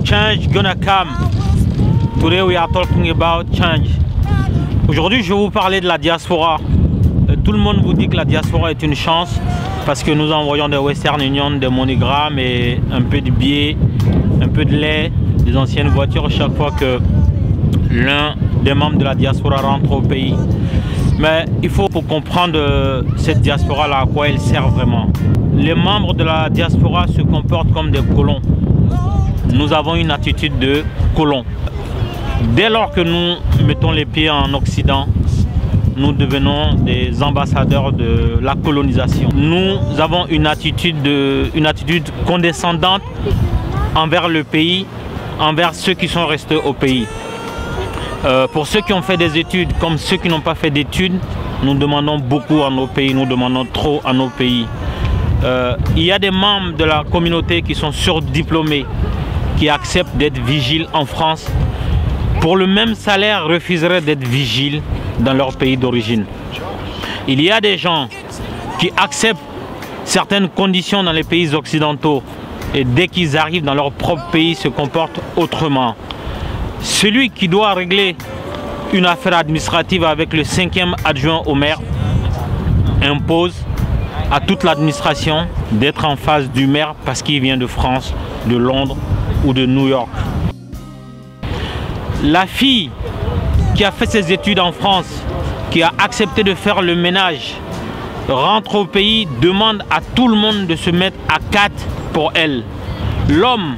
Change gonna come. Today we are talking about change. Aujourd'hui, je vais vous parler de la diaspora. Tout le monde vous dit que la diaspora est une chance parce que nous envoyons des Western Union, des MoneyGram et un peu de billets, un peu de lait, des anciennes voitures chaque fois que l'un des membres de la diaspora rentre au pays. Mais il faut comprendre cette diaspora-là, à quoi elle sert vraiment. Les membres de la diaspora se comportent comme des colons. Nous avons une attitude de colons. Dès lors que nous mettons les pieds en Occident, nous devenons des ambassadeurs de la colonisation. Nous avons une attitude condescendante envers le pays, envers ceux qui sont restés au pays. Pour ceux qui ont fait des études, comme ceux qui n'ont pas fait d'études, nous demandons beaucoup à nos pays, nous demandons trop à nos pays. Il y a des membres de la communauté qui sont surdiplômés, qui acceptent d'être vigiles en France, pour le même salaire refuseraient d'être vigiles dans leur pays d'origine. Il y a des gens qui acceptent certaines conditions dans les pays occidentaux et dès qu'ils arrivent dans leur propre pays se comportent autrement. Celui qui doit régler une affaire administrative avec le 5e adjoint au maire impose à toute l'administration d'être en face du maire parce qu'il vient de France, de Londres ou de New York. La fille qui a fait ses études en France, qui a accepté de faire le ménage, rentre au pays, demande à tout le monde de se mettre à 4 pour elle. L'homme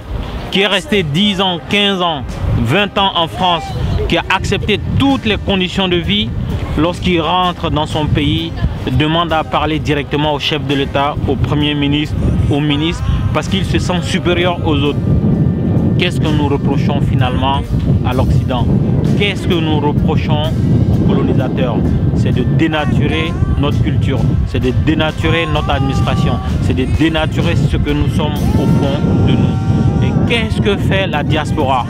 qui est resté 10 ans, 15 ans, 20 ans en France, qui a accepté toutes les conditions de vie, lorsqu'il rentre dans son pays, demande à parler directement au chef de l'État, au Premier ministre, au ministre, parce qu'il se sent supérieur aux autres. Qu'est-ce que nous reprochons finalement à l'Occident? Qu'est-ce que nous reprochons aux colonisateurs? C'est de dénaturer notre culture, c'est de dénaturer notre administration, c'est de dénaturer ce que nous sommes au fond de nous. Et qu'est-ce que fait la diaspora?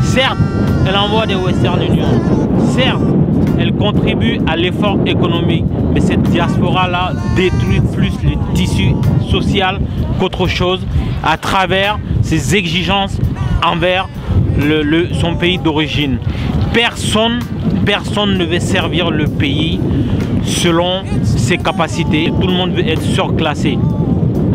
Certes, elle envoie des Western Union, certes, elle contribue à l'effort économique, mais cette diaspora-là détruit plus le tissu social qu'autre chose à travers ses exigences envers son pays d'origine. Personne ne veut servir le pays selon ses capacités. Tout le monde veut être surclassé.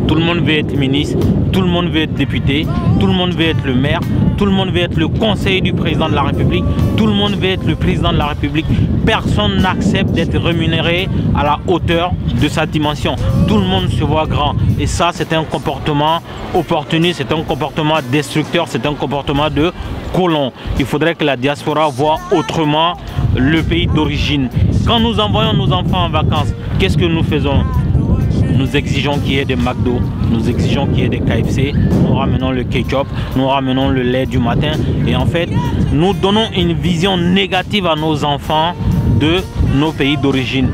Tout le monde veut être ministre, tout le monde veut être député, tout le monde veut être le maire, tout le monde veut être le conseiller du président de la République, tout le monde veut être le président de la République. Personne n'accepte d'être rémunéré à la hauteur de sa dimension. Tout le monde se voit grand. Et ça, c'est un comportement opportuniste, c'est un comportement destructeur, c'est un comportement de colon. Il faudrait que la diaspora voie autrement le pays d'origine. Quand nous envoyons nos enfants en vacances, qu'est-ce que nous faisons? Nous exigeons qu'il y ait des McDo, nous exigeons qu'il y ait des KFC, nous ramenons le ketchup, nous ramenons le lait du matin. Et en fait, nous donnons une vision négative à nos enfants de nos pays d'origine.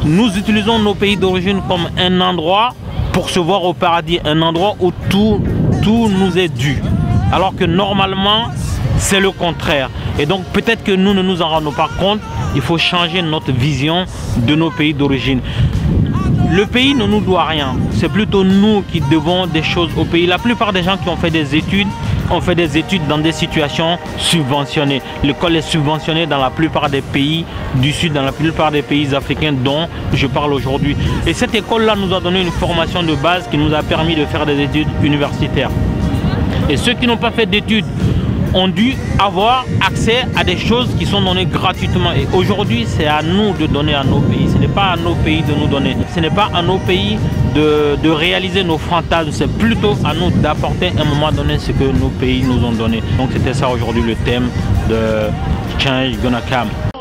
Nous utilisons nos pays d'origine comme un endroit pour se voir au paradis, un endroit où tout nous est dû. Alors que normalement, c'est le contraire. Et donc peut-être que nous ne nous en rendons pas compte, il faut changer notre vision de nos pays d'origine. Le pays ne nous doit rien, c'est plutôt nous qui devons des choses au pays. La plupart des gens qui ont fait des études dans des situations subventionnées. L'école est subventionnée dans la plupart des pays du Sud, dans la plupart des pays africains dont je parle aujourd'hui. Et cette école-là nous a donné une formation de base qui nous a permis de faire des études universitaires. Et ceux qui n'ont pas fait d'études ont dû avoir accès à des choses qui sont données gratuitement. Et aujourd'hui, c'est à nous de donner à nos pays. Ce n'est pas à nos pays de nous donner. Ce n'est pas à nos pays de réaliser nos fantasmes. C'est plutôt à nous d'apporter à un moment donné ce que nos pays nous ont donné. Donc c'était ça aujourd'hui le thème de Change Gonna Come.